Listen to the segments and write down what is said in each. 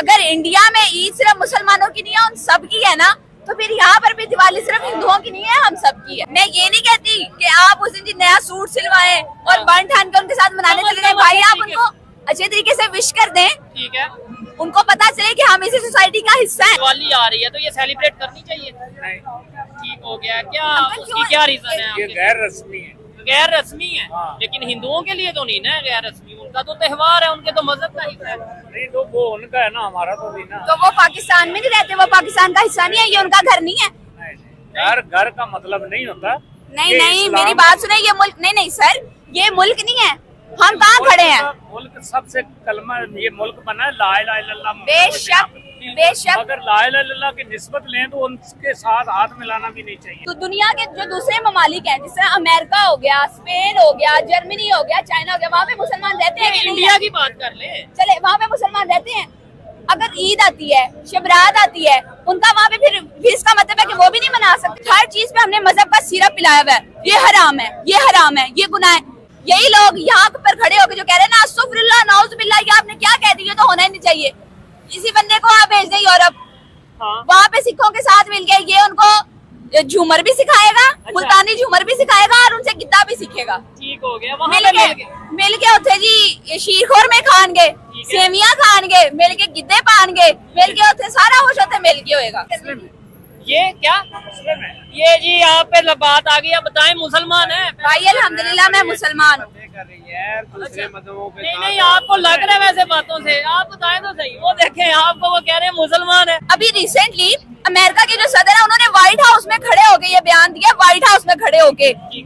अगर इंडिया में ईद सिर्फ मुसलमानों की नहीं है, उन सब की है ना, तो फिर यहाँ पर भी दिवाली सिर्फ हिंदुओं की नहीं है, हम सब की है। मैं ये नहीं कहती कि आप उस दिन जी नया सूट सिलवाएं और बन ठान के उनके साथ मनाने चले जाएं। भाई आप उनको अच्छे तरीके से विश कर दें, ठीक है, उनको पता चले कि हम इसी सोसाइटी का हिस्सा है। दिवाली आ रही है तो ये सेलिब्रेट करनी चाहिए। ठीक हो गया क्या? उसकी क्या रीजन है? ये गैर रस्मी है। गैर रस्मी है, लेकिन हिंदुओं के लिए तो नहीं ना गैर रस्मी, उनका तो त्योहार है, उनके तो मजहब का हिस्सा है। नहीं तो वो उनका है ना, हमारा तो नहीं ना। तो वो पाकिस्तान में नहीं रहते, वो पाकिस्तान का हिस्सा नहीं है, ये उनका घर नहीं है। घर का मतलब नहीं होता। नहीं, मेरी बात सुने, ये मुल्क नहीं सर, ये मुल्क नहीं है, हम कहाँ खड़े हैं? मुल्क सबसे कलमा, ये मुल्क बना है ला इलाहा इल्लल्लाह। बेशक अगर ला इलाहा इल्लल्लाह की निस्बत लें तो उनके साथ हाथ मिलाना भी नहीं चाहिए। तो दुनिया के जो दूसरे ममालिक हैं, जैसे अमेरिका हो गया, स्पेन हो गया, जर्मनी हो गया, चाइना हो गया, वहाँ पे मुसलमान रहते हैं। इंडिया की बात कर ले, चले वहाँ पे मुसलमान रहते हैं। अगर ईद आती है, शबरात आती है, उनका वहाँ पे फिर इसका मतलब है कि वो भी नहीं मना सकते। हर चीज पे हमने मजहब का सिरप पिलाया हुआ है, ये हराम है, ये हराम है, ये गुनाह है। यही लोग यहाँ पर खड़े होकर जो कह रहे हैं ना अस्तगफिरुल्लाह नाउजुबिल्लाह, ये आपने क्या कह दिया, तो होना ही नहीं चाहिए। इसी बंदे को आप भेज दें यूरोप, वहाँ पे सिखों के साथ मिल गए, ये उनको झूमर भी सिखाएगा, मुल्तानी झूमर भी सिखाएगा और उनसे गिद्दा भी सीखेगा। ठीक हो गया। मिल के उठे जी शीरखोर में खान गए, सेवियां खान गए, मिल के गिद्दे पान गए, मिल के उठे सारा कुछ उठे मिल के होएगा। ये क्या ये जी यहाँ पे बात आ गई, अब बताएं मुसलमान है भाई? अल्हम्दुलिल्लाह मैं मुसलमान हूँ। नहीं, आपको लग रहा है वैसे बातों से, आप बताएं तो सही। वो देखें आपको, वो कह रहे हैं मुसलमान है। अभी रिसेंटली अमेरिका के जो सदर है, उन्होंने व्हाइट हाउस में खड़े होके ये बयान दिया, व्हाइट हाउस में खड़े होके कि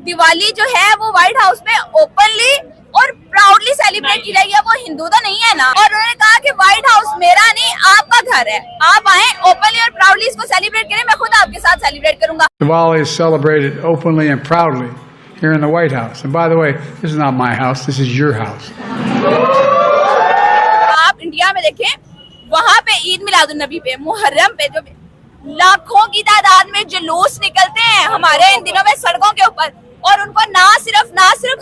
दिवाली जो है वो व्हाइट हाउस में ओपनली और प्राउडली सेलिब्रेट की जाएगी। वो हिंदू तो नहीं है ना, और उन्होंने कहा कि व्हाइट हाउस मेरा नहीं, आपका घर है, आप आए ओपनली और प्राउडली इसको सेलिब्रेट करें, मैं खुद आपके साथ सेलिब्रेट करूंगा। Diwali is celebrated openly and proudly here in the White House. And by the way, this is not my house, this is your house. आप इंडिया में देखें, वहाँ पे ईद मिलादुन नबी पे, मुहर्रम पे जो लाखों की तादाद में जुलूस निकलते हैं हमारे इन दिनों में सड़कों के ऊपर, और उनको ना सिर्फ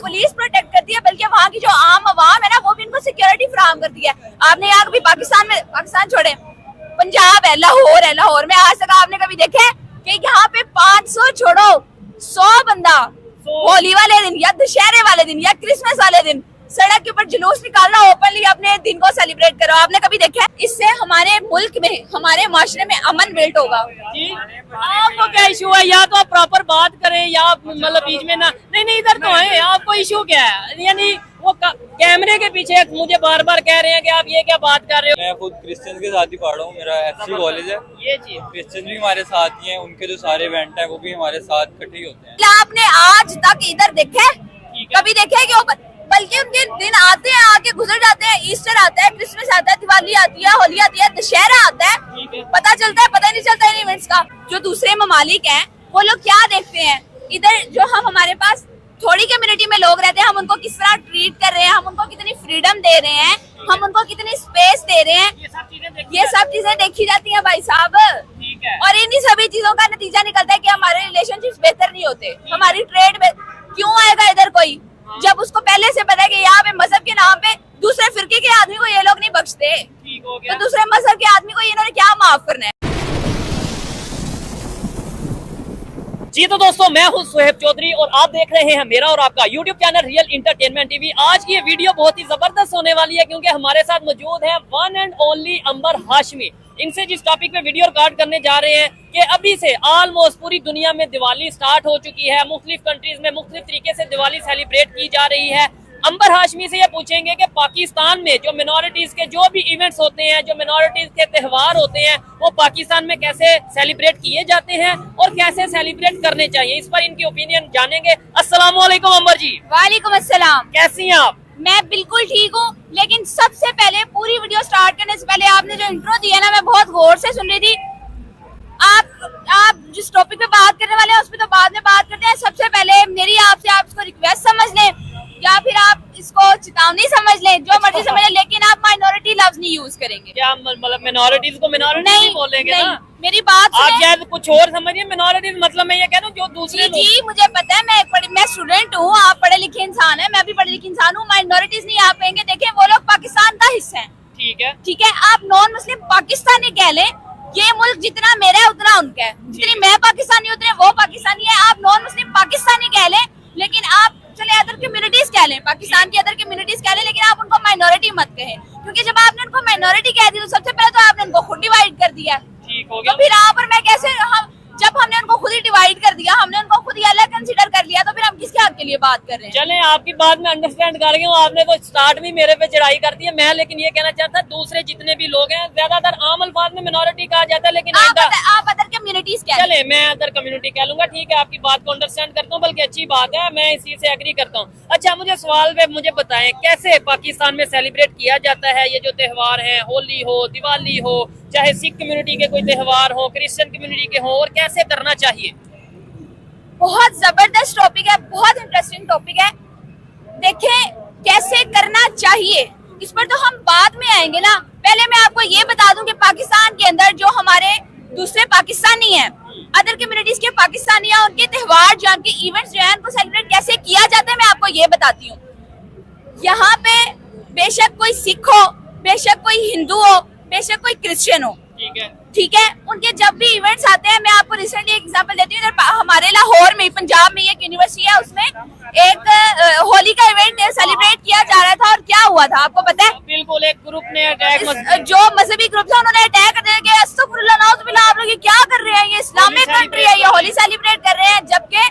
पुलिस प्रोटेक्ट करती है, बल्कि वहाँ की जो आम आवाम है ना, वो भी इनको सिक्योरिटी फराहम करती है। आपने यहाँ कभी पाकिस्तान छोड़े, पंजाब है, लाहौर में आज तक आपने कभी देखे कि यहाँ पे 500 छोड़ो 100 बंदा होली वाले दिन या दशहरे वाले दिन या क्रिसमस वाले दिन सड़क के ऊपर जुलूस निकालना, ओपनली अपने दिन को सेलिब्रेट करो, आपने कभी देखा? इससे हमारे मुल्क में, हमारे माशरे में अमन बिल्ट होगा। आपको क्या इशू है? या तो आप प्रॉपर बात करें या मतलब बीच में ना, नहीं इधर तो है। आपको इशू क्या है? यानी वो कैमरे के पीछे मुझे बार बार कह रहे हैं कि आप ये क्या बात कर रहे हो। मैं खुद क्रिश्चियन के साथ ही पढ़ रहा हूँ, मेरा FC कॉलेज है। ये चीज क्रिश्चियन भी हमारे साथ ही हैं, उनके जो सारे इवेंट हैं वो भी हमारे साथ इकट्ठे ही होते हैं। आपने आज तक इधर देखे, कभी देखे कि बल्कि उनके दिन आते हैं, आके गुजर जाते हैं। ईस्टर आता है, क्रिसमस आता है, दिवाली आती है, होली आती है, दशहरा आता है, पता चलता है, पता नहीं चलता इन इवेंट्स का। जो दूसरे ममालिक हैं वो लोग क्या देखते हैं इधर, जो हम हमारे पास थोड़ी कम्युनिटी में लोग रहते हैं, हम उनको किस तरह ट्रीट कर रहे हैं, हम उनको कितनी फ्रीडम दे रहे हैं, हम उनको कितनी स्पेस दे रहे हैं, ये सब चीजें देखी जाती हैं भाई साहब। और इन्हीं सभी चीजों का नतीजा निकलता है कि हमारे रिलेशनशिप बेहतर नहीं होते, हमारी ट्रेड क्यों आएगा इधर कोई, जब उसको पहले से पता है कि यहाँ पे मजहब के नाम पे दूसरे फिरके के आदमी को ये लोग नहीं बख्शते, तो दूसरे मजहब के आदमी को इन्होंने क्या माफ करना है। जी तो दोस्तों, मैं हूं सुहेब चौधरी और आप देख रहे हैं मेरा और आपका YouTube channel real entertainment TV. आज की ये वीडियो बहुत ही जबरदस्त होने वाली है, क्योंकि हमारे साथ मौजूद है वन एंड ओनली अंबर हाशमी। इनसे जिस टॉपिक पे वीडियो रिकॉर्ड करने जा रहे हैं कि अभी से ऑलमोस्ट पूरी दुनिया में दिवाली स्टार्ट हो चुकी है, मुख्तलिफ कंट्रीज में मुख्तलिफ तरीके से दिवाली सेलिब्रेट की जा रही है। अंबर हाशमी से ये पूछेंगे कि पाकिस्तान में जो मिनॉरिटीज के जो भी इवेंट्स होते हैं, जो मिनॉरिटीज के त्यौहार होते हैं, वो पाकिस्तान में कैसे सेलिब्रेट किए जाते हैं और कैसे सेलिब्रेट करने चाहिए, इस पर इनकी ओपिनियन जानेंगे। अस्सलाम वालेकुम अंबर जी। वालेकुम अस्सलाम। कैसी हैं आप? मैं बिल्कुल ठीक हूँ, लेकिन सबसे पहले पूरी वीडियो स्टार्ट करने से पहले आपने जो इंट्रो दिया ना, मैं बहुत गौर से सुन रही थी। आप जिस टॉपिक पे बात करने वाले हैं उस पर तो बाद में बात करते हैं। सबसे पहले मेरी आपसे, आप इसको रिक्वेस्ट समझ लें या फिर आप इसको चेतावनी समझ लें, जो मर्जी समझ लें, लेकिन आप माइनॉरिटी लफ्ज नहीं यूज करेंगे। क्या मतलब मिनॉरिटीज को मिनॉरिटी नहीं बोलेंगे ना? मेरी बात आप शायद कुछ और समझिए। मिनॉरिटीज मतलब मैं ये कह रहा हूँ जो दूसरे जी मुझे पता है, मैं स्टूडेंट हूँ, आप पढ़े लिखे इंसान है, मैं भी पढ़े लिखे इंसान हूँ। माइनॉरिटीज नहीं आप कहेंगे। देखें, वो लोग पाकिस्तान का हिस्सा है, ठीक है। ठीक है, आप नॉन मुस्लिम पाकिस्तानी कह लें, ये मुल्क जितना मेरा है उतना उनका है, जितनी मैं पाकिस्तानी उतने वो पाकिस्तानी है। आप नॉन मुस्लिम पाकिस्तानी कह लें, लेकिन आप चले अदर कम्युनिटीज कह लें, पाकिस्तान की अदर कम्युनिटीज कह लें, लेकिन आप उनको माइनॉरिटी मत कहें, क्योंकि जब आपने उनको माइनॉरिटी कह दी तो सबसे पहले तो आपने उनको खुद डिवाइड कर दिया। ठीक हो गया। तो फिर आप और मैं कैसे, जब हमने उनको खुद ही डिवाइड कर दिया, हमने उनको खुद ही अलग कंसीडर कर लिया, तो फिर हम किसके हक के लिए बात कर रहे हैं? चलें, आपकी बात में अंडरस्टैंड कर गया हूँ। आपने तो स्टार्ट भी मेरे पे चढ़ाई कर दी है। मैं लेकिन ये कहना चाहता दूसरे जितने भी लोग हैं, ज्यादातर आम अल्फाज में मिनोरिटी कहा जाता है, लेकिन आप अदर कम्युनिटीज कह चले मैं अदर कम्युनिटी कह लूंगा। ठीक है, आपकी बात को अंडरस्टैंड करता हूँ, बल्कि अच्छी बात है, मैं इसी से एग्री करता हूँ। अच्छा, मुझे सवाल पे मुझे बताएं, कैसे पाकिस्तान में सेलिब्रेट किया जाता है ये जो त्योहार है, होली हो, दिवाली हो, चाहे सिख कम्युनिटी के कोई त्योहार हो, क्रिश्चियन कम्युनिटी के हो, और कैसे करना चाहिए? बहुत जबरदस्त टॉपिक है, बहुत इंटरेस्टिंग टॉपिक है। देखें, कैसे करना चाहिए इस पर तो हम बाद में आएंगे ना। पहले मैं आपको ये बता दूं कि पाकिस्तान के अंदर जो हमारे दूसरे पाकिस्तानी हैं, अदर कम्युनिटीज के पाकिस्तानी हैं, उनके त्योहार जो उनके इवेंट्स जो है उनको सेलिब्रेट कैसे किया जाता है, मैं आपको ये बताती हूँ। यहाँ पे बेशक कोई सिख हो, बेशक कोई हिंदू हो, बेशक कोई क्रिश्चियन हो, ठीक है, उनके जब भी इवेंट्स आते हैं, मैं आपको रिसेंटली एक एग्जांपल देती हूँ। हमारे लाहौर में, पंजाब में एक यूनिवर्सिटी है, उसमें एक होली का इवेंट सेलिब्रेट किया जा रहा था, और क्या हुआ था आपको पता है? बिल्कुल, एक ग्रुप ने अटैक, जो मजहबी ग्रुप था उन्होंने अटैक कर दिया। अस्तगफुरुल्लाह, आप लोग ये क्या कर रहे हैं? ये इस्लामिक कंट्री है, ये होली सेलिब्रेट कर रहे हैं, जबकि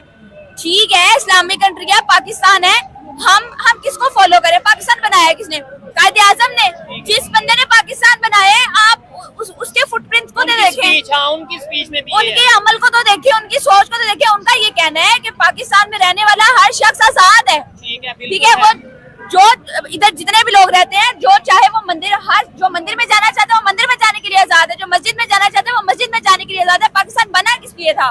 ठीक है इस्लामिक कंट्री है, पाकिस्तान है, हम किसको फॉलो करें? पाकिस्तान बनाया है किसने? कायदे आजम ने। जिस बंदे ने पाकिस्तान बनाया है, आप उसके फुटप्रिंट्स को तो देखें, उनकी स्पीच में भी उनके अमल को तो देखिए, उनकी सोच को तो देखिए। उनका ये कहना है कि पाकिस्तान में रहने वाला हर शख्स आजाद है। ठीक है, वो जो इधर जितने भी लोग रहते हैं, जो चाहे वो मंदिर, जो मंदिर में जाना चाहते हैं वो मंदिर में जाने के लिए आजाद है, जो मस्जिद में जाना चाहते हैं वो मस्जिद में जाने के लिए आजाद है। पाकिस्तान बना किस लिए था?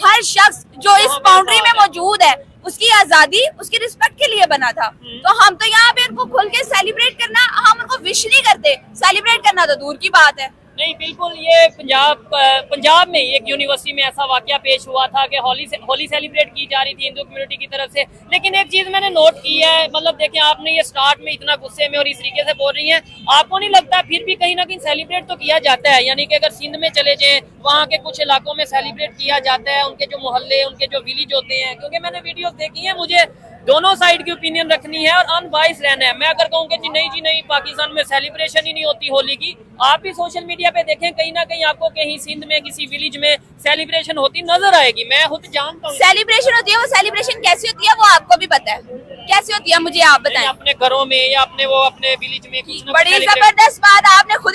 हर शख्स जो इस बाउंड्री में मौजूद है, उसकी आजादी, उसकी रिस्पेक्ट के लिए बना था। तो हम तो यहाँ पे उनको खुल के सेलिब्रेट करना, हम उनको विश नहीं करते, सेलिब्रेट करना तो दूर की बात है। नहीं, बिल्कुल, ये पंजाब में एक यूनिवर्सिटी में ऐसा वाकया पेश हुआ था कि होली सेलिब्रेट की जा रही थी हिंदू कम्युनिटी की तरफ से। लेकिन एक चीज मैंने नोट की है, मतलब देखिए, आपने ये स्टार्ट में इतना गुस्से में और इस तरीके से बोल रही हैं, आपको नहीं लगता फिर भी कहीं ना कहीं सेलिब्रेट तो किया जाता है? यानी कि अगर सिंध में चले जाएं, वहाँ के कुछ इलाकों में सेलिब्रेट किया जाता है, उनके जो मोहल्ले, उनके जो विलेज होते हैं, क्योंकि मैंने वीडियोस देखी है, मुझे दोनों साइड की ओपिनियन रखनी है और अनबाइस रहना है। मैं अगर कहूँ कि जी नहीं पाकिस्तान में सेलिब्रेशन ही नहीं होती होली की, आप भी सोशल मीडिया पे देखें, कहीं ना कहीं आपको कहीं सिंध में किसी विलेज में सेलिब्रेशन होती नजर आएगी। मैं खुद जानता हूँ सेलिब्रेशन होती है। वो सेलिब्रेशन कैसी होती है वो आपको भी पता है, कैसी होती है मुझे आप बताएं। अपने घरों में या अपने विलेज में कुछ ना बड़ी जबरदस्त बात आपने खुद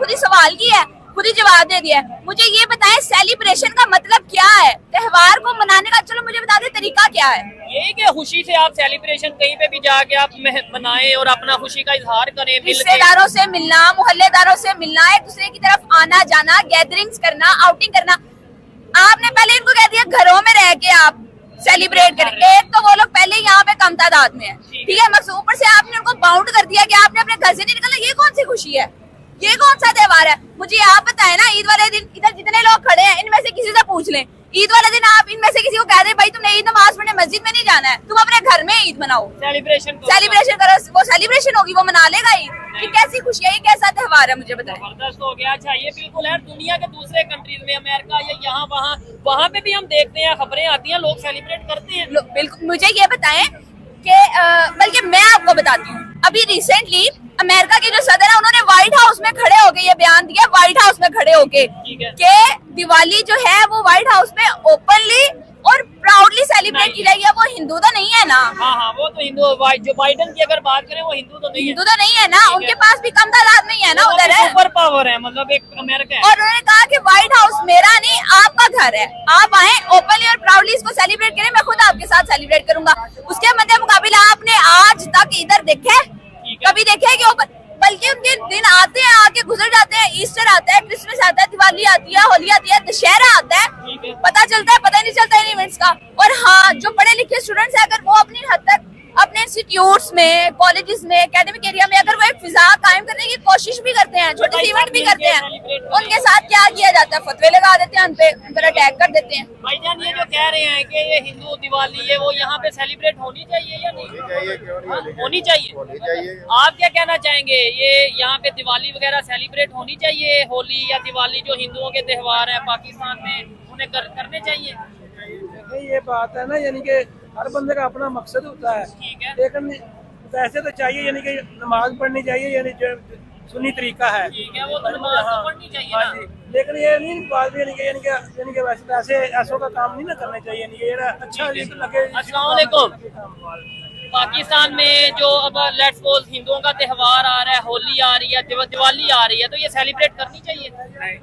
ही सवाल किया है, खुद ही जवाब दे दिया है। मुझे ये बताएं, सेलिब्रेशन का मतलब क्या है? त्योहार को मनाने का, चलो मुझे बता दे तरीका क्या है? यही कि खुशी से आप सेलिब्रेशन कहीं पे भी जाके आप मनाएं और अपना खुशी का इजहार करें, रिश्तेदारों से मिलना, मोहल्लेदारों से मिलना, एक दूसरे की तरफ आना जाना, गैदरिंग्स करना, आउटिंग करना। आपने पहले इनको कह दिया घरों में रह के आप सेलिब्रेट करें। एक तो वो लोग पहले यहाँ पे कम तादाद में है, ठीक है, मकसद ऊपर से आपने उनको बाउंड कर दिया कि आपने अपने घर से नहीं निकलना। ये कौन सी खुशी है? ये कौन सा त्योहार है? मुझे आप बताएं ना, ईद वाले दिन इधर जितने लोग खड़े हैं, इनमें से किसी से पूछ लें, ईद वाले दिन आप इनमें से किसी को कह दे भाई तुमने ईद नमाज पढ़ने मस्जिद में नहीं जाना है, तुम अपने घर में ईद मनाओ, सेलिब्रेशन करो, वो सेलिब्रेशन होगी, वो मना लेगा ईद। ये कैसी खुशी है? ये कैसा त्योहार है? मुझे बताएं। जबरदस्त हो गया। अच्छा, ये बिल्कुल है, दुनिया के दूसरे कंट्रीज में, अमेरिका या यहाँ वहाँ पे भी हम देखते हैं, खबरें आती हैं, लोग सेलिब्रेट करते हैं। बिल्कुल, मुझे ये बताएं कि बल्कि मैं आपको बताती हूँ, अभी रिसेंटली अमेरिका के जो सदर है उन्होंने व्हाइट हाउस में खड़े होके ये बयान दिया, व्हाइट हाउस में खड़े होके कि दिवाली जो है वो व्हाइट हाउस में ओपनली और प्राउडली सेलिब्रेट की जाएगी। वो हिंदू तो नहीं है ना? हाँ, वो तो हिंदू, जो बाइडेन की अगर बात करें वो हिंदू तो नहीं है ना, उनके पास भी कम तादाद नहीं है ना, उधर है, सुपर पावर है, मतलब एक अमेरिका है। और उन्होंने कहा कि व्हाइट हाउस मेरा नहीं, आपका घर है, आप आए ओपनली और प्राउडली इसको सेलिब्रेट करें, मैं खुद आपके साथ सेलिब्रेट करूंगा। उसके मध्य मुकाबला आपने आज तक इधर देखे, कभी देखे कि बल्कि उनके दिन आते हैं, आके गुजर जाते हैं, ईस्टर आता है, क्रिसमस आता है, दिवाली आती है, होली आती है, दशहरा आता है, पता चलता है, पता ही नहीं चलता इन इवेंट्स का। और हाँ, जो पढ़े लिखे स्टूडेंट्स हैं, अगर वो अपनी हद तक अपने इंस्टीट्यूट्स में, कॉलेजेस में, एकेडमिक एरिया में अगर वो एक फिजा कायम करने की कोशिश भी करते हैं, छोटे से इवेंट भी करते हैं, उनके साथ क्या किया जाता है? फतवे लगा देते हैं उन पर अटैक कर देते हैं। भाईजान ये जो कह रहे हैं कि ये हिंदू दिवाली है वो यहाँ पे सेलिब्रेट होनी चाहिए या नहीं? होनी चाहिए। आप क्या कहना चाहेंगे? ये यहाँ पे दिवाली वगैरह सेलिब्रेट होनी चाहिए, होली या दिवाली जो हिंदुओं के त्योहार है पाकिस्तान में उन्हें करने चाहिए? ये बात है ना, यानी कि हर बंदे का अपना मकसद होता है, ठीक है, लेकिन वैसे तो चाहिए, यानी कि नमाज पढ़नी चाहिए, यानी जो सुन्नी तरीका है, ठीक है, वो तो नमाज तो पढ़नी चाहिए हाँ ना। जी, लेकिन ये नहीं बात भी, यानी कि वैसे ऐसे ऐसों का काम नहीं ना करना चाहिए, यानी कि ये अच्छा लगे। अस्सलाम वालेकुम। पाकिस्तान में जो अब लेट्स सपोज हिंदुओं का त्योहार आ रहा है, होली आ रही है, दिवाली आ रही है, तो ये सेलिब्रेट करनी चाहिए? नहीं,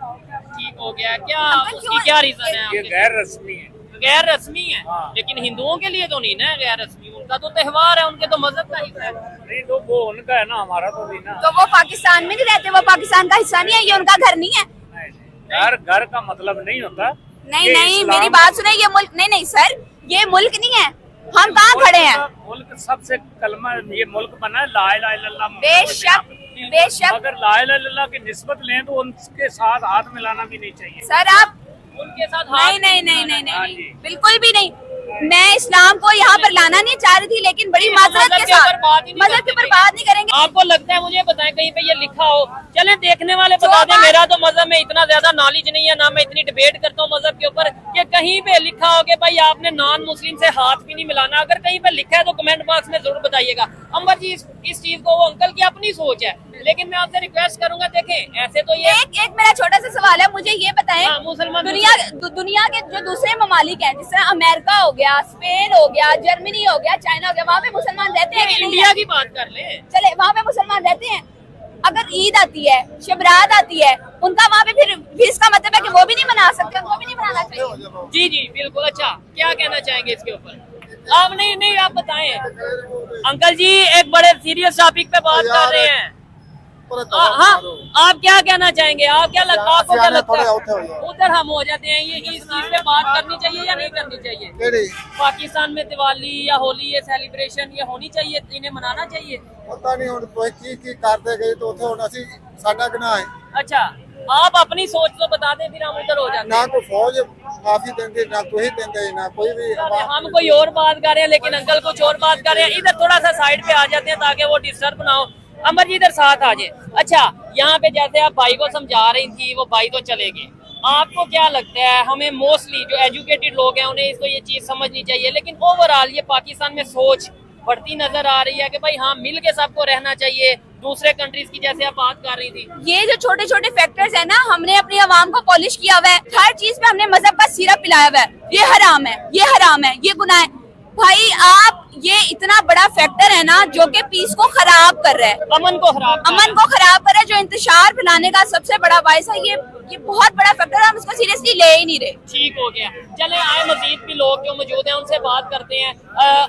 ठीक हो गया क्या? उसकी क्या रीजन है? ये गैर रस्मी है। गैर रस्मी है, हाँ। लेकिन हिंदुओं के लिए तो नहीं ना गैर रस्मी, उनका तो त्योहार है, उनके तो मजहब का हिस्सा है। नहीं तो वो उनका है ना, हमारा तो नहीं ना। तो वो पाकिस्तान में नहीं रहते, वो पाकिस्तान का हिस्सा नहीं है, ये उनका घर नहीं है। घर का मतलब नहीं होता। नहीं ये नहीं, इस्लाम मेरी बात सुने, ये मुल्क नहीं, नहीं सर, ये मुल्क नहीं है, हम कहाँ खड़े हैं? मुल्क सबसे कलमा, ये मुल्क बना है ला इलाहा इल्लल्लाह। बेशक बेशक। अगर ला इलाहा इल्लल्लाह की निस्बत लें तो उनके साथ हाथ मिलाना भी नहीं चाहिए। सर आप उनके साथ नहीं नहीं नहीं नहीं हाँ नहीं, जी। बिल्कुल भी नहीं। मैं इस्लाम को यहाँ पर लाना नहीं चाह रही थी, लेकिन बड़ी माजरत के साथ मजहब के ऊपर बात नहीं करेंगे। आपको लगता है, मुझे बताएं कहीं पे ये लिखा हो? चलें देखने वाले बता दें, मेरा तो मजहब में इतना ज्यादा नॉलेज नहीं है, ना मैं इतनी डिबेट करता हूँ मजहब के ऊपर, कि कहीं पे लिखा हो कि भाई आपने नॉन मुस्लिम से हाथ भी नहीं मिलाना। अगर कहीं पे लिखा है तो कमेंट बॉक्स में जरूर बताइएगा। अंबर जी इस चीज को, वो अंकल की अपनी सोच है, लेकिन मैं आपसे रिक्वेस्ट करूंगा, देखें ऐसे तो ये एक मेरा छोटा सा सवाल है, मुझे ये बताएं, हाँ, मुसलमान दुनिया के जो दूसरे ममालिक हैं, जैसे अमेरिका हो गया, स्पेन हो गया, जर्मनी हो गया, चाइना हो गया, वहाँ पे मुसलमान रहते हैं कि नहीं? इंडिया की बात कर ले, चले वहाँ पे मुसलमान रहते हैं। अगर ईद आती है, शबरात आती है, उनका वहाँ पे फिर इसका मतलब है कि वो भी नहीं मना सकते, उनको भी नहीं मनाना चाहिए। जी जी बिल्कुल। अच्छा क्या कहना चाहेंगे इसके ऊपर? आप नहीं आप बताएं अंकल जी, एक बड़े सीरियस टॉपिक पे बात कर रहे हैं। हाँ, आप क्या कहना चाहेंगे? आपको क्या लगता है? उधर हम हो जाते हैं, ये इस चीज पे बात करनी चाहिए या नहीं करनी चाहिए? पाकिस्तान में दिवाली या होली ये सेलिब्रेशन ये होनी चाहिए, इन्हें मनाना चाहिए? पता नहीं हुण कोई की करते गए तो उथे हुण असीं साडा गुनाह है। अच्छा, आप अपनी सोच तो बता दें, फिर हम उधर हो जाते ना हैं। कोई फौज माफी देंगे, ना कोई देंगे, ना कोई भी। हम कोई और बात कर रहे हैं, लेकिन अंकल कुछ और बात कर रहे हैं। इधर थोड़ा सा साइड पे आ जाते हैं ताकि वो डिस्टर्ब ना हो। अमर जी इधर साथ आ जाए। अच्छा, यहाँ पे जैसे आप भाई को समझा रही थी, वो भाई तो चले गए, आपको क्या लगता है? हमें मोस्टली जो एजुकेटेड लोग हैं उन्हें इसको ये चीज समझनी चाहिए, लेकिन ओवरऑल ये पाकिस्तान में सोच बढ़ती नजर आ रही है कि भाई हाँ मिल के सबको रहना चाहिए, दूसरे कंट्रीज की जैसे आप बात कर रही थी। ये जो छोटे छोटे फैक्टर्स है ना, हमने अपनी आवाम को पॉलिश किया हुआ है, हर चीज पे हमने मजहब का सिरप पिलाया हुआ है, ये हराम है, ये हराम है, ये गुनाह है। भाई आप, ये इतना बड़ा फैक्टर है ना जो कि पीस को खराब कर रहा है, अमन को खराब कर रहा है, जो इंतशार फैलाने का सबसे बड़ा बायस है। ये बहुत बड़ा फैक्टर है, हम इसको सीरियसली ले ही नहीं रहे। ठीक हो गया। चले आए मजीद भी लोग जो मौजूद हैं उनसे बात करते हैं।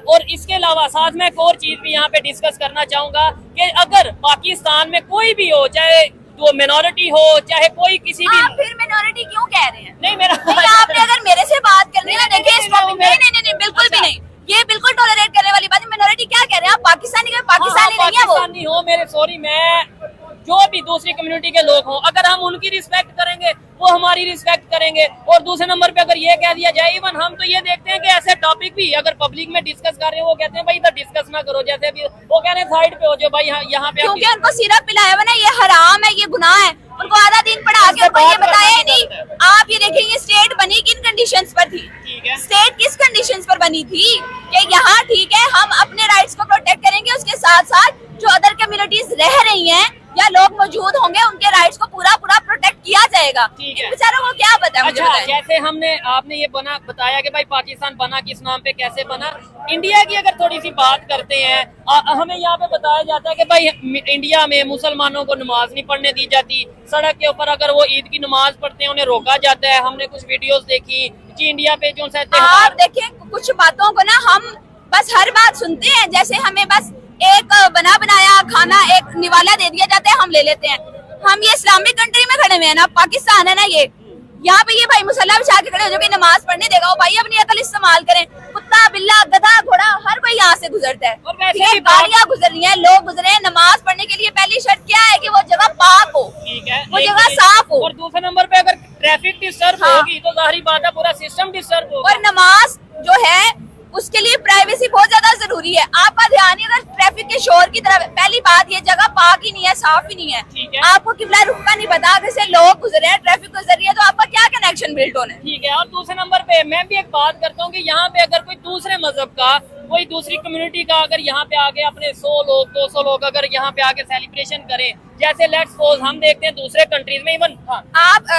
और इसके अलावा साथ में एक और चीज भी यहाँ पे डिस्कस करना चाहूंगा कि अगर पाकिस्तान में कोई भी हो, चाहे वो मिनोरिटी हो चाहे कोई किसी भी, आप फिर मिनोरिटी क्यों कह रहे हैं? नहीं मेरा नहीं, आपने अगर मेरे से बात करनी है ना, देखिए इस टॉपिक में नहीं बिल्कुल भी नहीं, ये बिल्कुल टॉलरेट करने वाली बात है। मिनोरिटी क्या कह रहे हैं आप? पाकिस्तानी नहीं है वो, पाकिस्तानी हो मेरे, सॉरी, मैं जो भी दूसरी कम्युनिटी के लोग हों, अगर हम उनकी रिस्पेक्ट करेंगे वो हमारी रिस्पेक्ट करेंगे। और दूसरे नंबर पे अगर ये कह दिया जाए, इवन हम तो ये देखते हैं कि ऐसे टॉपिक भी अगर पब्लिक में डिस्कस कर रहे हैं, वो कहते हैं भाई इधर डिस्कस ना करो, जैसे भी वो कह रहे हैं साइड पे हो जाओ भाई, यहाँ पे, क्योंकि उनको सिरप पिलाया हुआ ना, ये हराम है, ये गुनाह है। उनको आधा दिन पढ़ा के उनको ये बताया ही नहीं। आप ये देखें, ये स्टेट बनी किन कंडीशंस पर थी? स्टेट किस कंडीशंस पर बनी थी कि यहाँ ठीक है हम अपने राइट्स को प्रोटेक्ट करेंगे, उसके साथ साथ जो अदर कम्युनिटीज रह रही हैं या लोग मौजूद होंगे उनके राइट्स को पूरा प्रोटेक्ट किया जाएगा। इन बेचारों को क्या पता है? अच्छा, जैसे आपने ये बताया कि भाई पाकिस्तान बना किस नाम पे, कैसे बना। इंडिया की अगर थोड़ी सी बात करते हैं, हमें यहाँ पे बताया जाता है कि भाई इंडिया में मुसलमानों को नमाज नहीं पढ़ने दी जाती, सड़क के ऊपर अगर वो ईद की नमाज पढ़ते हैं उन्हें रोका जाता है। हमने कुछ वीडियोस देखी जी इंडिया पे जो आप देखें, कुछ बातों को ना हम बस हर बात सुनते हैं, जैसे हमें बस एक बना बनाया खाना, एक निवाला दे दिया जाता है, हम ले लेते हैं। हम ये इस्लामिक कंट्री में खड़े हुए हैं ना, पाकिस्तान है ना, यहाँ पे ये भाई मुसल्ला बिछा के खड़े हो जो कि नमाज पढ़ने देगा, वो भाई अपनी अकल इस्तेमाल करें। कुत्ता बिल्ला गधा घोड़ा हर कोई यहाँ से गुजरता है, और वैसे भी गाड़ियाँ गुजर रही हैं, लोग गुजरे हैं। नमाज पढ़ने के लिए पहली शर्त क्या है कि वो जगह पाक हो, ठीक है, वो जगह साफ हो। और दूसरे नंबर पे अगर ट्रैफिक डिस्टर्ब होगी तो जाहिर बात है पूरा सिस्टम डिस्टर्ब होगा। और नमाज जो है उसके लिए प्राइवेसी बहुत ज्यादा जरूरी है। आपका ध्यान ही अगर ट्रैफिक के शोर की तरफ, पहली बात ये जगह पाक ही नहीं है, साफ ही नहीं है, ठीक है। आपको किबला रुख का नहीं पता, जैसे लोग गुजरे हैं, ट्रैफिक गुजर रही है, तो आपका क्या कनेक्शन बिल्ड होना है। ठीक है, और दूसरे नंबर पे मैं भी एक बात करता हूँ कि यहाँ पे अगर कोई दूसरे मजहब का, कोई दूसरी कम्युनिटी का अगर यहाँ पे आके अपने 100 लोग 200 लोग अगर यहाँ पे आके सेलिब्रेशन करें, जैसे लेट्स सपोज हम देखते हैं दूसरे कंट्रीज में इवन, आप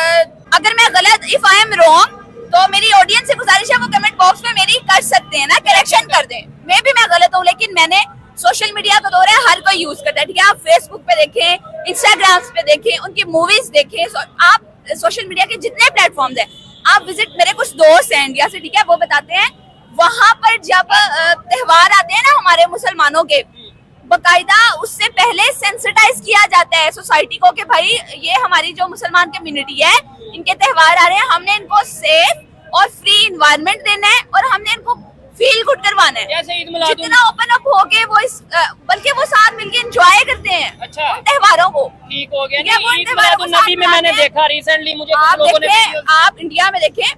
अगर मैं गलत, इफ आई एम रॉन्ग, तो मेरी ऑडियंस से गुजारिश है वो कमेंट बॉक्स में मेरी कर सकते हैं ना, करेक्शन कर दें। मैं भी मैं गलत हूँ, लेकिन मैंने सोशल मीडिया का दौर है, हर कोई यूज करता है, ठीक है। आप फेसबुक पे देखें, इंस्टाग्राम पे देखें, उनकी मूवीज देखें, आप सोशल मीडिया के जितने प्लेटफॉर्म्स हैं, आप विजिट, मेरे कुछ दोस्त हैं इंडिया से, ठीक है, वो बताते हैं वहां पर जब त्योहार आते हैं ना हमारे मुसलमानों के, बकायदा उससे पहले सेंसिटाइज किया जाता है सोसाइटी को कि भाई ये हमारी जो मुसलमान कम्युनिटी है, इनके त्योहार आ रहे हैं, हमने इनको सेफ और फ्री इन्वायरमेंट देना है और हमने इनको फील गुड करवाना है। जैसे ईद मिलाद, जितना ओपन अप हो के वो बल्कि वो साथ मिलके एंजॉय करते हैं अच्छा उन त्योहारों को। ठीक हो गया। ठीक है, वो ईद त्योहारों को मिलादुन्नबी में साथ मैंने मनाते हैं। देखा रिसेंटली, मुझे कुछ आप लोगों ने देखें, आप इंडिया में देखें,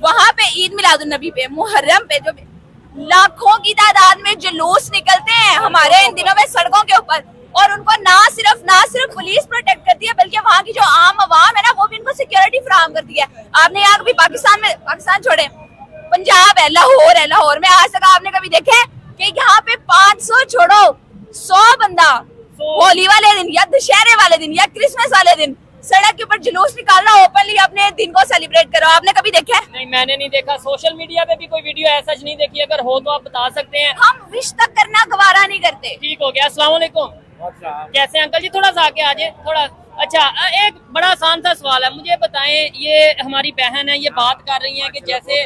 वहाँ पे ईद मिलादुन्नबी पे, मुहर्रम पे जो लाखों की तादाद में जुलूस निकलते हैं हमारे इन दिनों में सड़कों के ऊपर, और उनको ना सिर्फ पुलिस प्रोटेक्ट करती है, बल्कि वहाँ की जो आम आवाम है ना, वो भी उनको सिक्योरिटी फराहम करती है। आपने यहाँ कभी पाकिस्तान छोड़े, पंजाब है, लाहौर में आज तक आपने कभी देखे कि यहाँ पे 500 छोड़ो 100 बंदा होली वाले दिन या दशहरे वाले दिन या क्रिसमस वाले दिन सड़क के ऊपर जुलूस निकालना, ओपनली अपने दिन को सेलिब्रेट करो, आपने कभी देखा है? नहीं, मैंने नहीं देखा। सोशल मीडिया पे भी कोई वीडियो ऐसा नहीं देखी, अगर हो तो आप बता सकते हैं। हम विश तक करना गवारा नहीं करते। ठीक हो गया। अस्सलाम वालेकुम, कैसे अंकल जी? थोड़ा सा आके आ जाए थोड़ा। अच्छा, एक बड़ा आसान सा सवाल है, मुझे बताएं, ये हमारी बहन है, ये बात कर रही हैं कि जैसे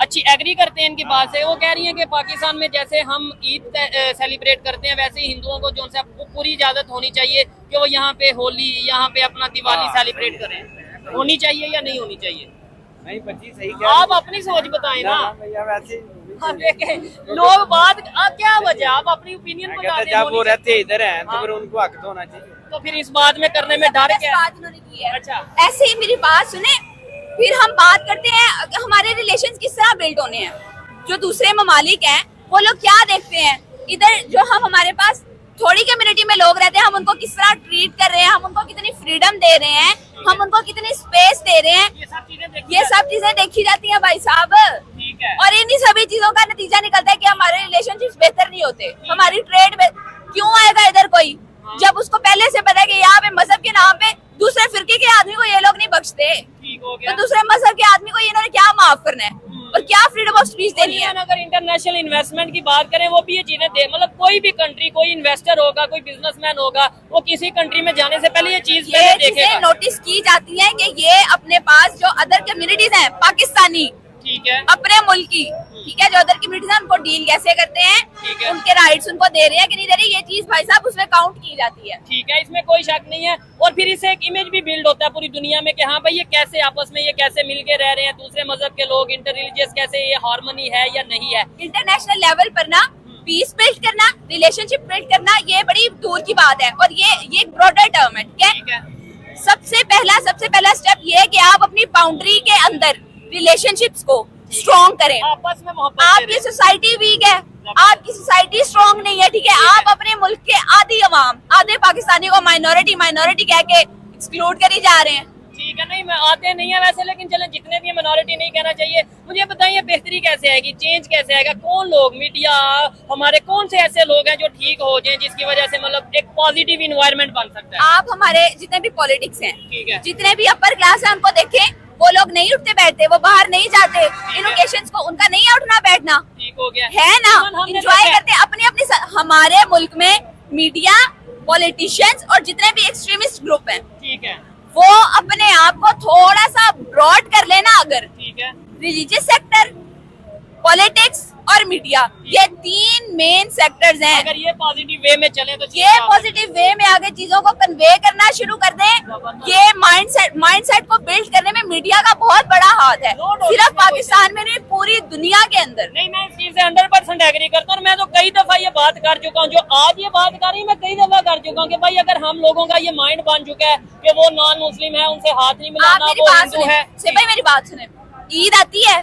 अच्छी एग्री करते हैं इनकी बात से, वो कह रही हैं कि पाकिस्तान में जैसे हम ईद सेलिब्रेट करते हैं वैसे ही हिंदुओं को जो पूरी इजाजत होनी चाहिए कि वो यहाँ पे होली, यहाँ पे अपना दिवाली सेलिब्रेट करें। होनी चाहिए या नहीं होनी चाहिए? नहीं बच्ची सही क्या, आप अपनी सोच बताएं ना। वैसे हाँ, देखें लोग बात क्या वजह, आप अपनी ओपिनियन बताते हैं। जब वो रहते इधर हैं तो फिर उनको हक तो होना चाहिए। तो फिर इस बात में करने में डर क्या है? बात उन्होंने की है। अच्छा, ऐसे ही मेरी बात सुने, फिर हम बात करते हैं कि हमारे रिलेशंस किस तरह बिल्ड होने हैं। जो दूसरे ममालिक हैं वो लोग क्या देखते हैं, इधर जो हमारे पास थोड़ी कम्युनिटी में लोग रहते हैं, हम उनको किस तरह ट्रीट कर रहे हैं, हम उनको कितनी फ्रीडम दे रहे हैं, हम उनको कितनी स्पेस दे रहे हैं, ये सब चीजें देखी जाती हैं भाई साहब। ठीक है। और इन्हीं सभी चीजों का नतीजा निकलता है कि हमारे रिलेशनशिप्स बेहतर नहीं होते, हमारी ट्रेड में क्यों आएगा इधर कोई, जब उसको पहले से पता है कि यहाँ पे मजहब के नाम पे दूसरे फिरके के आदमी को ये लोग नहीं बख्शते, ठीक हो गया। तो दूसरे मजहब के आदमी को इन्होंने क्या माफ करना है और क्या फ्रीडम ऑफ स्पीच देनी है। अगर इंटरनेशनल इन्वेस्टमेंट की बात करें, वो भी ये चीजें दे, मतलब कोई भी कंट्री, कोई इन्वेस्टर होगा, कोई बिजनेसमैन होगा, वो किसी कंट्री में जाने से पहले ये चीज देखेगा, नोटिस की जाती है कि ये अपने पास जो अदर कम्युनिटीज हैं पाकिस्तानी, ठीक है, अपने मुल्क की, ठीक है, जो अदर कम्युनिटीज हैं उनको डील कैसे करते हैं, ठीक है, उनके राइट्स उनको दे रहे हैं कि नहीं दे रहे, ये चीज भाई साहब उसमें काउंट की जाती है। ठीक है, इसमें कोई शक नहीं है। और फिर इससे एक इमेज भी बिल्ड होता है पूरी दुनिया में कि हाँ भाई ये कैसे आपस में ये कैसे मिलके रह रहे हैं, दूसरे मजहब के लोग, इंटर रिलीजियस, कैसे ये हार्मनी है या नहीं है। इंटरनेशनल लेवल पर ना पीस बिल्ड करना, रिलेशनशिप बिल्ड करना, ये बड़ी दूर की बात है और ये एक ब्रॉडर टर्म है, ठीक है। सबसे पहला स्टेप ये है कि आप अपनी बाउंड्री के अंदर रिलेशनशिप्स को स्ट्रॉन्ग करें। आपस में मोहब्बत आपकी सोसाइटी वीक है, आपकी सोसाइटी स्ट्रॉन्ग नहीं है, ठीक है, आप अपने मुल्क के आधी अवाम, आधे पाकिस्तानी को माइनॉरिटी कह के एक्सक्लूड करी जा रहे हैं। ठीक है, नहीं मैं आते नहीं है वैसे, लेकिन चलें जितने भी माइनॉरिटी नहीं कहना चाहिए। मुझे बताइए बेहतरी कैसे आएगी, चेंज कैसे आएगा, कौन लोग, मीडिया, हमारे कौन से ऐसे लोग हैं जो ठीक हो जाएं जिसकी वजह से मतलब एक पॉजिटिव इन्वायरमेंट बन सकता है। आप हमारे जितने भी पॉलिटिक्स हैं, ठीक है, जितने भी अपर क्लास है उनको देखें, वो लोग नहीं उठते बैठते, वो बाहर नहीं जाते, इन ओकेशंस को उनका नहीं है उठना बैठना, ठीक हो गया है ना, एंजॉय करते अपने अपने। हमारे मुल्क में मीडिया, पॉलिटिशियंस और जितने भी एक्सट्रीमिस्ट ग्रुप हैं, ठीक है, वो अपने आप को थोड़ा सा ब्रॉड कर लेना, अगर ठीक है, रिलीजियस सेक्टर, पॉलिटिक्स और मीडिया, ये 3 मेन सेक्टर्स हैं। अगर ये पॉजिटिव वे में चले तो ये पॉजिटिव वे में आगे चीजों को कन्वे करना शुरू कर दें। ये माइंडसेट को बिल्ड करने में मीडिया का बहुत बड़ा हाथ है, सिर्फ पाकिस्तान में नहीं, पूरी दुनिया के अंदर। नहीं, मैं इस चीज से 100% एग्री करता हूँ। और मैं तो कई दफा ये बात कर चुका हूँ, जो आज ये बात कर रही हूँ मैं कई दफा कर चुका हूँ कि भाई अगर हम लोगों का ये माइंड बन चुका है कि वो नॉन मुस्लिम है, उनसे हाथ नहीं मिलाना, वो हिंदू है। भाई मेरी बात सुने, ईद आती है,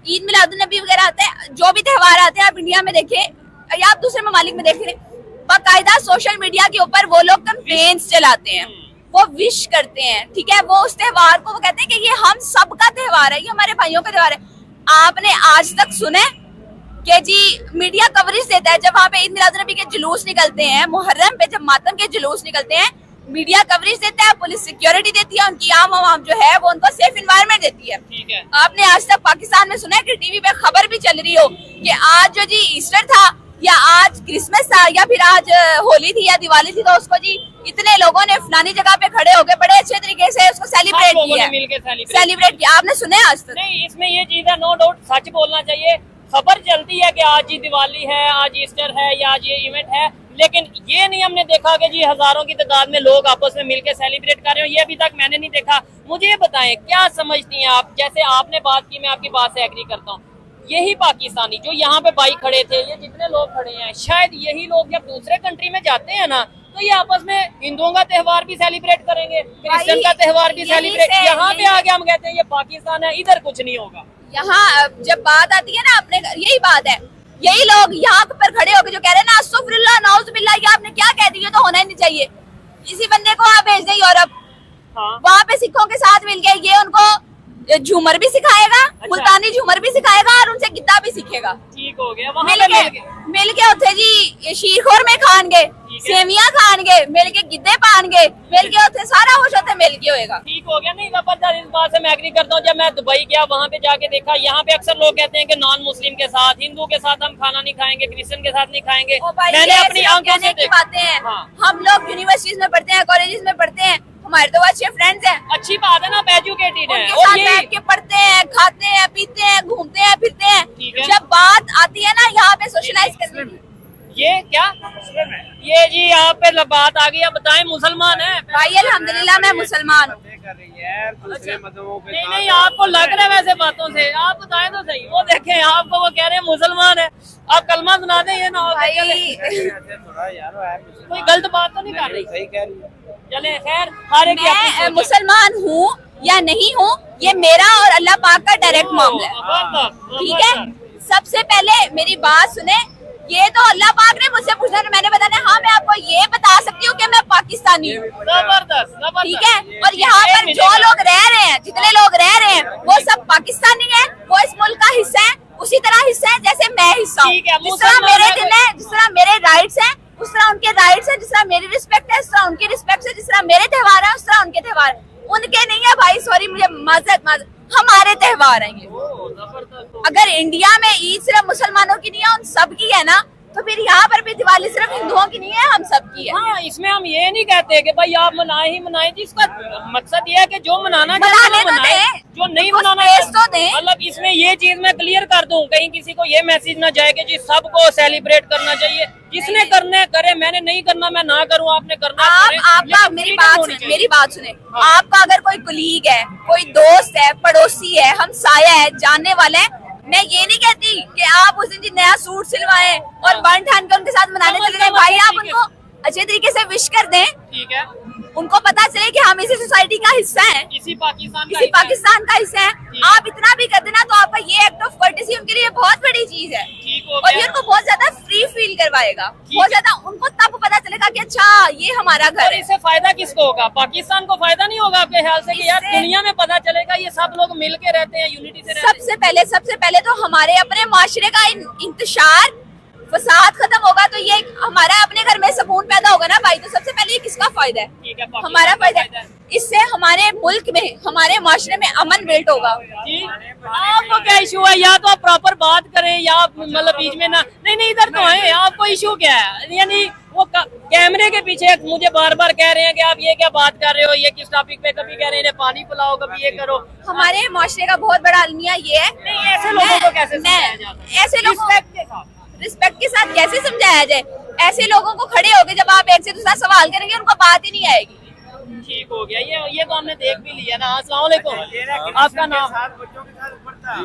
ईद मिलादुन्नबी वगैरह आते हैं, जो भी त्योहार आते हैं आप इंडिया में देखें या आप दूसरे ममालिक में देखें, बाकायदा सोशल मीडिया के ऊपर वो लोग कैंपेन्स चलाते हैं, वो विश करते हैं, ठीक है, वो उस त्योहार को वो कहते हैं कि ये हम सबका त्योहार है, ये हमारे भाइयों का त्योहार है। आपने आज तक सुने कि जी मीडिया कवरेज देता है जब वहाँ पे ईद मिलादुन्नबी के जुलूस निकलते हैं, मुहर्रम पे जब मातम के जुलूस निकलते हैं, मीडिया कवरेज देता है, पुलिस सिक्योरिटी देती है, उनकी आम जो है वो उनको सेफ इन्वायरमेंट देती है। ठीक है। आपने आज तक पाकिस्तान में सुना है कि टीवी पे खबर भी चल रही हो कि आज जो जी ईस्टर था या आज क्रिसमस था या फिर आज होली थी या दिवाली थी, तो उसको जी इतने लोगों ने फलानी जगह पे खड़े होकर बड़े अच्छे तरीके से उसको सेलिब्रेट किया। आपने सुना है आज तक? नहीं, इसमें ये चीज है, नो डाउट सच बोलना चाहिए। खबर चलती है कि आज ही दिवाली है, आज ईस्टर है या आज ये इवेंट है, लेकिन ये नहीं हमने देखा कि जी हजारों की तादाद में लोग आपस में मिलकर सेलिब्रेट कर रहे हो, ये अभी तक मैंने नहीं देखा। मुझे ये बताएं, क्या समझती हैं आप? जैसे आपने बात की, मैं आपकी बात से एग्री करता हूँ, यही पाकिस्तानी जो यहाँ पे बाइक खड़े थे, ये जितने लोग खड़े हैं, शायद यही लोग जब दूसरे कंट्री में जाते हैं ना, तो ये आपस में हिंदुओं का त्योहार भी सेलिब्रेट करेंगे, क्रिश्चियन का त्योहार भी सेलिब्रेट। यहाँ पे आके हम कहते हैं ये पाकिस्तान है, इधर कुछ नहीं होगा। यहाँ जब बात आती है ना, अपने यही बात है, यही लोग यहाँ पर खड़े होकर जो कह रहे हैं ना अस्तगफिरुल्लाह नाउजुबिल्लाह, ये आपने क्या कह दिया, तो होना ही नहीं चाहिए। इसी बंदे को आप भेज दें यूरोप, वहाँ पे सिखों के साथ मिल गए, ये उनको झूमर भी सिखाएगा, मुल्तानी झूमर भी सिखाएगा और उनसे गिद्दा भी सीखेगा। ठीक हो गया। वहाँ मिल के उठे जी शीरखोर में खानगे, सेवियां खानगे, मिल के गिद्दे पानगे, मिल के उठे सारा कुछ होते मिल के होएगा। ठीक हो गया। नहीं, जबरदस्त, इस बात से मैं एग्री करता हूँ। जब मैं दुबई गया, वहाँ पे जाके देखा, यहाँ पे अक्सर लोग कहते हैं कि नॉन मुस्लिम के साथ, हिंदू के साथ हम खाना नहीं खाएंगे, क्रिश्चियन के साथ नहीं खाएंगे। मैंने अपनी आंखों से देखी बातें हैं। हम लोग यूनिवर्सिटीज में पढ़ते हैं, कॉलेजेस में पढ़ते हैं, हमारे तो अच्छे फ्रेंड्स हैं, अच्छी बात है ना, एजुकेटेड है, और ये बैठ के पढ़ते हैं, खाते हैं, पीते हैं, घूमते हैं, फिरते हैं। जब बात आती है ना यहाँ पे सोशलाइज करने की, ये क्या ये जी यहाँ पे बात आ गई। अब बताएं, मुसलमान है भाई? अल्हम्दुलिल्लाह मैं मुसलमान हूँ। नहीं, आपको लग रहा है वैसे बातों से, आप बताएं तो सही। वो देखें, आपको वो कह रहे हैं मुसलमान है, आप कलमा सुना दें, ये ना हो कोई गलत बात तो नहीं कर रही। सही कह रही है। चले, खैर, मैं मुसलमान हूँ या नहीं हूँ, ये मेरा और अल्लाह पाक का डायरेक्ट मामला है, ठीक है? सबसे पहले मेरी बात सुने, ये तो अल्लाह पाक ने मुझसे पूछा, मैंने बताया हाँ मैं आपको ये बता सकती हूँ कि मैं पाकिस्तानी हूँ, ठीक है? और यहाँ पर जो लोग रह रहे हैं, जितने लोग रह रहे हैं, वो सब पाकिस्तानी हैं, वो इस मुल्क का हिस्सा है, उसी तरह हिस्सा है जैसे मैं हिस्सा हूँ। जिस तरह मेरे दिल है, जिस तरह मेरे राइट्स हैं, उस तरह उनके राइट्स है, जिस तरह मेरी रिस्पेक्ट है, उस तरह उनकी रिस्पेक्ट है, जिस तरह मेरे त्योहार है, उस तरह उनके त्योहार है। उनके नहीं है भाई, सॉरी, मुझे माजरत, हमारे त्योहार हैं ये। अगर इंडिया में ईद सिर्फ मुसलमानों की नहीं है, उन सब की है ना, तो फिर यहाँ पर भी दिवाली सिर्फ हिंदुओं की नहीं है, हम सब की है। हाँ, इसमें हम ये नहीं कहते कि भाई आप मनाए ही मनाए, जिसका मकसद ये है कि जो मनाना जो नहीं मनाना, मतलब इसमें ये चीज मैं क्लियर कर दूं, कहीं किसी को ये मैसेज ना जाए कि जी सबको सेलिब्रेट करना चाहिए, जिसने करने करे, मैंने नहीं करना मैं ना करूं, आपने करना आपका मेरी बात सुने, आपका अगर कोई कुलीग है, कोई दोस्त है, पड़ोसी है, हमसाया है, जानने वाला है, मैं ये नहीं कहती कि आप उस दिन नया सूट सिलवाएं और बन ठान के उनके साथ मनाने चले जाएं। भाई आप उनको अच्छे तरीके से विश कर दें, ठीक है? उनको पता चले कि हम इसी सोसाइटी का हिस्सा हैं, इसी पाकिस्तान का हिस्सा है। आप इतना भी कर देना तो आपका ये एक्ट ऑफ कर्टेसी उनके लिए बहुत बड़ी चीज है, और ये उनको बहुत ज्यादा फ्री फील करवाएगा, बहुत ज्यादा उनको तब पता चलेगा कि अच्छा ये हमारा घर है। इससे फायदा किसको होगा? पाकिस्तान को फायदा नहीं होगा आपके ख्याल से कि यार दुनिया में पता चलेगा ये सब लोग मिल के रहते हैं, यूनिटी से रहते हैं? सबसे पहले तो हमारे अपने माशरे का इंतशार, फसाद खत्म होगा, तो ये हमारा अपने घर में सुकून पैदा होगा ना भाई। तो सबसे पहले ये किसका फायदा है? हमारा फायदा है। इससे हमारे मुल्क में, हमारे माशरे में अमन बिल्ट होगा। आपको क्या इशू है? या तो आप प्रॉपर बात करें या मतलब बीच में ना, नहीं इधर तो है, आपको इशू क्या है? यानी वो कैमरे के पीछे मुझे बार बार कह रहे हैं कि आप ये क्या बात कर रहे हो, ये किस टॉपिक पे, कभी कह रहे हैं पानी पिलाओ, कभी ये करो। हमारे मुआशरे का बहुत बड़ा अलमिया ये है। नहीं, ऐसे लोगों को कैसे समझाया जाता है? ऐसे लोगों रिस्पेक्ट के साथ के साथ कैसे समझाया जाए? ऐसे लोगों को खड़े होके जब आप एक से दूसरा सवाल करेंगे उनको बात ही नहीं आएगी। ठीक हो गया, ये तो हमने देख भी लिया ना। अस्सलाम वालेकुम, आपका नाम?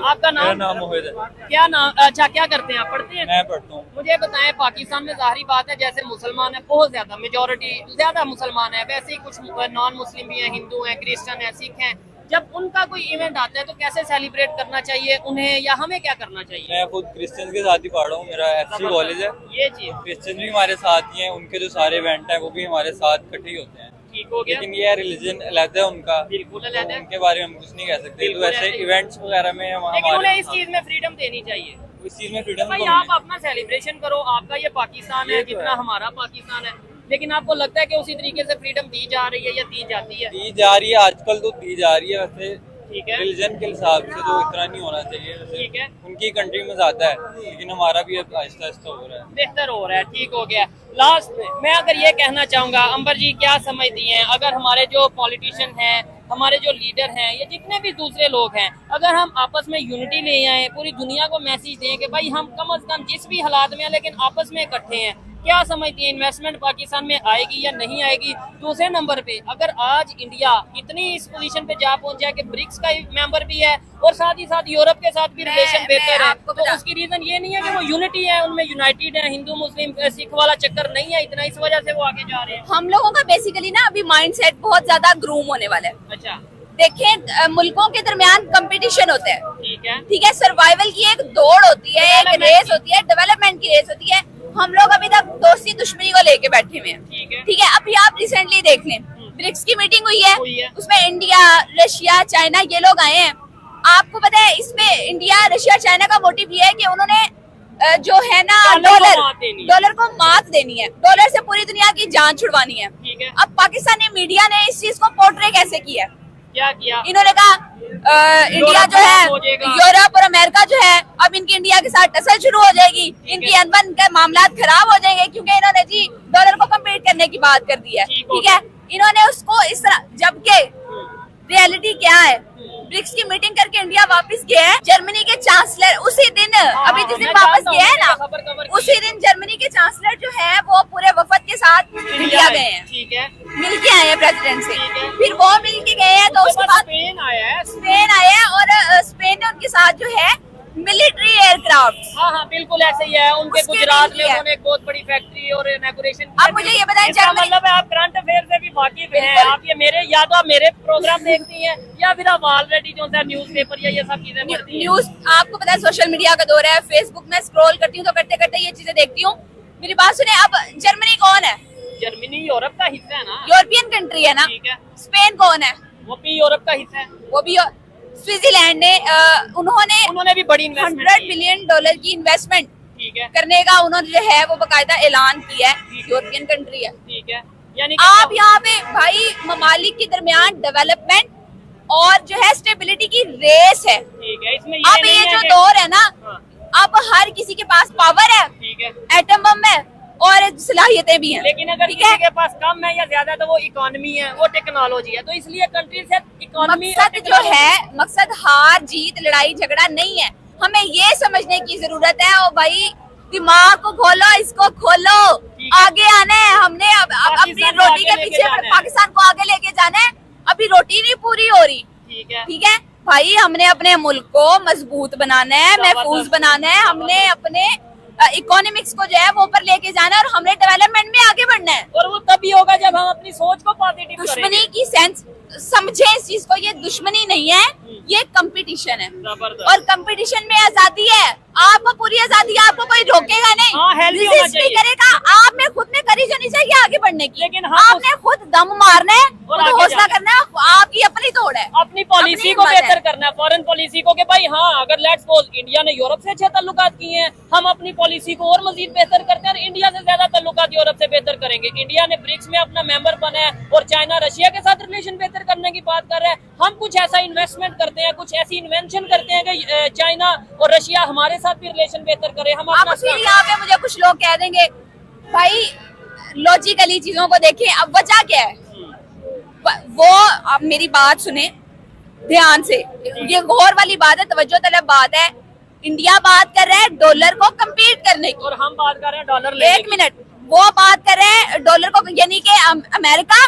आपका मेरा नाम? नाम मोहित है। क्या नाम? अच्छा, क्या करते हैं आप? पढ़ते हैं? मैं पढ़ता हूँ। मुझे बताएं, पाकिस्तान में जाहिर बात है जैसे मुसलमान है बहुत ज्यादा, मेजोरिटी ज्यादा मुसलमान है, वैसे ही कुछ नॉन मुस्लिम भी हैं, हिंदू हैं, क्रिश्चियन हैं, सिख हैं। जब उनका कोई इवेंट आता है तो कैसे सेलिब्रेट करना चाहिए उन्हें, या हमें क्या करना चाहिए? मैं खुद क्रिश्चियन के साथ ही पढ़ रहा हूँ, मेरा FC कॉलेज है। ये चीज क्रिश्चियन भी हमारे साथ ही हैं, उनके जो सारे इवेंट हैं वो भी हमारे साथ इकट्ठे ही होते हैं। ठीक हो गया। लेकिन ये रिलीजन अलग है उनका, बिल्कुल अलग है, उनके बारे में हम कुछ नहीं कह सकते। तो ऐसे इवेंट्स वगैरह में लेकिन उन्हें इस चीज में फ्रीडम देनी चाहिए। इस चीज में फ्रीडम भाई आप अपना सेलिब्रेशन करो, आपका ये पाकिस्तान है जितना हमारा पाकिस्तान है, लेकिन आपको लगता है कि उसी तरीके से फ्रीडम दी जा रही है या दी जाती है? दी जा रही है आजकल, तो दी जा रही है। वैसे ठीक है, रिलीजन के हिसाब से तो इतना नहीं होना चाहिए। ठीक है, उनकी कंट्री में ज्यादा है, लेकिन हमारा भी अब आहिस्ता आहिस्ता हो रहा है, बेहतर हो रहा है। ठीक हो गया। लास्ट में मैं अगर ये कहना चाहूंगा, अंबर जी क्या समझती हैं, अगर हमारे जो पॉलिटिशियन हैं, हमारे जो लीडर हैं, या जितने भी दूसरे लोग हैं, अगर हम आपस में यूनिटी ले आए, पूरी दुनिया को मैसेज दें कि भाई हम कम से कम जिस भी हालात में हैं लेकिन आपस में इकट्ठे हैं, क्या समझती हैं इन्वेस्टमेंट पाकिस्तान में आएगी या नहीं आएगी? दूसरे नंबर पे, अगर आज इंडिया इतनी इस पोजीशन पे जा पहुंच जाए कि ब्रिक्स का मेंबर भी है और साथ ही साथ यूरोप के साथ भी रिलेशन बेहतर है, तो उसकी रीजन ये नहीं है कि वो यूनिटी है, उनमें यूनाइटेड है, हिंदू मुस्लिम सिख वाला चक्कर नहीं है इतना, इस वजह से वो आगे जा रहे हैं। हम लोगों का बेसिकली ना अभी माइंडसेट बहुत ज्यादा ग्रूम होने वाला है। अच्छा, देखें, मुल्कों के दरमियान कंपटीशन होता है, ठीक है, सर्वाइवल की एक दौड़ होती है, एक रेस होती है, डेवलपमेंट की रेस होती है। हम लोग अभी तक दोस्ती दुश्मनी को लेके बैठे हुए हैं। ठीक है, अभी आप रिसेंटली देख लें, ब्रिक्स की मीटिंग हुई है, उसमें इंडिया, रशिया, चाइना ये लोग आए हैं। आपको पता है इसमें इंडिया, रशिया, चाइना का मोटिव ये है कि उन्होंने जो है ना डॉलर को मात देनी है, डॉलर से पूरी दुनिया की जान छुड़वानी है। अब पाकिस्तानी मीडिया ने इस चीज को पोर्ट्रे कैसे किया? क्या किया? इन्होंने कहा इंडिया जो है, यूरोप और अमेरिका जो है, अब इनकी इंडिया के साथ टसल शुरू हो जाएगी, इनकी अनबन के मामलात खराब हो जाएंगे, क्योंकि इन्होंने जी डॉलर को कम्पीट करने की बात कर दी है। ठीक है, इन्होंने उसको इस तरह, जबकि रियलिटी क्या है, ब्रिक्स की मीटिंग करके इंडिया वापस गया है। जर्मनी के चांसलर उसी दिन, अभी जिस दिन वापस गया है ना, उसी दिन जर्मनी के चांसलर जो है वो पूरे वफद के साथ इंडिया गए हैं। ठीक है, मिल के आए हैं प्रेसिडेंट से, फिर वो मिल के गए हैं, तो उसके बाद स्पेन आया है, और स्पेन ने उनके साथ जो है मिलिट्री एयरक्राफ्ट। हाँ, बिल्कुल ऐसे ही है। उनके गुजरात में उन्होंने एक बहुत बड़ी फैक्ट्री और इनॉग्रेशन। अब मुझे ये बताएं, मतलब है आप करंट अफेयर से भी वाकिफ हैं, आप ये मेरे, या तो आप मेरे प्रोग्राम देखती हैं या फिर आप ऑलरेडी जो है न्यूज पेपर या ये सब चीजें पढ़ती हैं। न्यूज, आपको पता है सोशल मीडिया का दौर है, फेसबुक में स्क्रॉल करती हूँ तो करते करते ये चीजें देखती हूँ। मेरी बात सुने, अब जर्मनी कौन है? जर्मनी यूरोप का हिस्सा है ना, यूरोपियन कंट्री है ना। ठीक है, स्पेन कौन है? वो भी यूरोप का हिस्सा है, वो भी। स्विट्जरलैंड ने उन्होंने भी बड़ी $100 बिलियन की इन्वेस्टमेंट करने का उन्होंने जो है वो बकायदा ऐलान किया है। यूरोपियन कंट्री है। ठीक है, यानी आप यहाँ पे भाई ममालिक के दरमियान डेवलपमेंट और जो है स्टेबिलिटी की रेस है। ठीक है, इसमें अब ये जो दौर है ना, अब हर किसी के पास पावर है, ठीक है, एटम बम है और सलाहियतें भी हैं। लेकिन अगर किसी के पास कम है या ज्यादा, तो वो इकोनॉमी है, वो टेक्नोलॉजी है। तो इसलिए कंट्री से इकोनॉमी, मकसद जो है, मकसद हार जीत लड़ाई झगड़ा नहीं है। हमें ये समझने की जरूरत है, और भाई दिमाग को खोलो, इसको खोलो, आगे आना है हमने। अब अपनी रोटी के पीछे पाकिस्तान को आगे लेके जाना है। अभी रोटी नहीं पूरी हो रही। ठीक है भाई, हमने अपने मुल्क को मजबूत बनाना है, महफूज बनाना है, हमने अपने इकोनॉमिक्स को जो है वो ऊपर लेके जाना है, और हमने डेवलपमेंट में आगे बढ़ना है। और वो तभी होगा जब हम अपनी सोच को पॉजिटिव करेंगे। दुश्मनी की सेंस समझे इस चीज को, ये दुश्मनी नहीं है, ये कंपटीशन है, और कंपटीशन में आजादी है। आपको पूरी आजादी, आपको कोई रोकेगा नहीं, रिजिस्ट नहीं करेगा। आप में खुद में करी जानी चाहिए आगे बढ़ने की, लेकिन आपने खुद दम मारना है, हौसला करना है, आपकी अपनी तोड़ है, अपनी पॉलिसी को बेहतर करना है, फॉरेन पॉलिसी को, कि भाई हाँ, अगर लेट्स सपोज इंडिया ने यूरोप से अच्छे ताल्लुकात किए हैं, हम अपनी पॉलिसी को और मजीद बेहतर करते हैं और इंडिया से ज्यादा ताल्लुकात यूरोप से बेहतर करेंगे। इंडिया ने ब्रिक्स में अपना मेंबर बना है और चाइना रशिया के साथ रिलेशन बेहतर करने की बात कर रहे हैं। हम कुछ ऐसा इन्वेस्टमेंट करते हैं, कुछ ऐसी इन्वेंशन करते हैं कि चाइना और रशिया हमारे साथ भी रिलेशन बेहतर करे। हम फिर यहाँ पे मुझे कुछ लोग कह देंगे भाई लॉजिकली चीजों को देखें। अब वजह क्या है वो, आप मेरी बात सुने ध्यान से, ये गौर वाली बात है, तवज्जो तलब बात है। इंडिया बात कर रहा है डॉलर को कम्पीट करने की, और हम बात कर रहे हैं डॉलर लेने एक मिनट, वो बात कर रहे हैं डॉलर को, यानी कि अमेरिका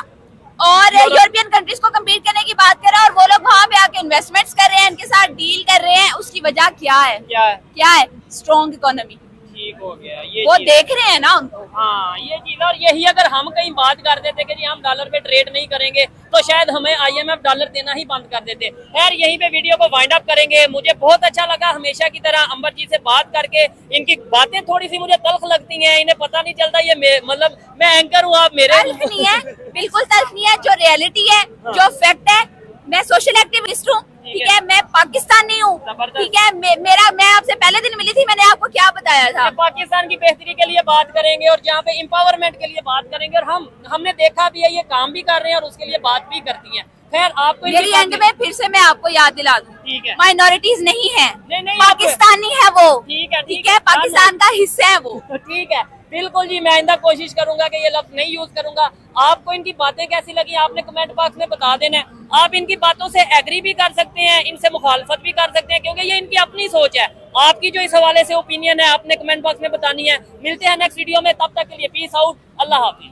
और यूरोपियन कंट्रीज को कम्पीट करने की बात कर रहे हैं, और वो लोग वहां पे आके इन्वेस्टमेंट्स कर रहे हैं, इनके साथ डील कर रहे हैं। उसकी वजह क्या है? क्या है? Strong economy. ठीक हो गया ये वो चीज़। देख रहे हैं ना उनको। हाँ ये चीज, और यही अगर हम कहीं बात कर देते कि जी हम डॉलर पे ट्रेड नहीं करेंगे तो शायद हमें IMF डॉलर देना ही बंद कर देते। खैर यहीं पे वीडियो को वाइंड अप करेंगे। मुझे बहुत अच्छा लगा हमेशा की तरह अंबर जी से बात करके। इनकी बातें थोड़ी सी मुझे तल्ख लगती हैं, इन्हें पता नहीं चलता ये मतलब मैं एंकर हूँ, आप मेरे तल्ख नहीं है, बिल्कुल तल्ख नहीं है। जो रियलिटी है, जो फैक्ट है, मैं सोशल एक्टिविस्ट हूँ, ठीक है, मैं पाकिस्तानी हूँ, ठीक है, मैं आपसे पहले दिन मिली थी, मैंने आपको क्या बताया था? पाकिस्तान की बेहतरी के लिए बात करेंगे और जहाँ पे एम्पावरमेंट के लिए बात करेंगे, और हमने देखा भी है ये काम भी कर रहे हैं और उसके लिए बात भी करती हैं। खैर आपको मेरी एंड में फिर से मैं आपको याद दिला दूं, ठीक है, माइनॉरिटीज नहीं है, नहीं, पाकिस्तानी है वो, ठीक है, पाकिस्तान का हिस्सा है वो। ठीक है, बिल्कुल जी, मैं आइंदा कोशिश करूंगा कि ये लफ्ज नहीं यूज करूंगा। आपको इनकी बातें कैसी लगी आपने कमेंट बॉक्स में बता देना है। आप इनकी बातों से एग्री भी कर सकते हैं, इनसे मुखालफत भी कर सकते हैं, क्योंकि ये इनकी अपनी सोच है। आपकी जो इस हवाले से ओपिनियन है आपने कमेंट बॉक्स में बतानी है। मिलते हैं नेक्स्ट वीडियो में, तब तक के लिए पीस आउट, अल्लाह हाफिज।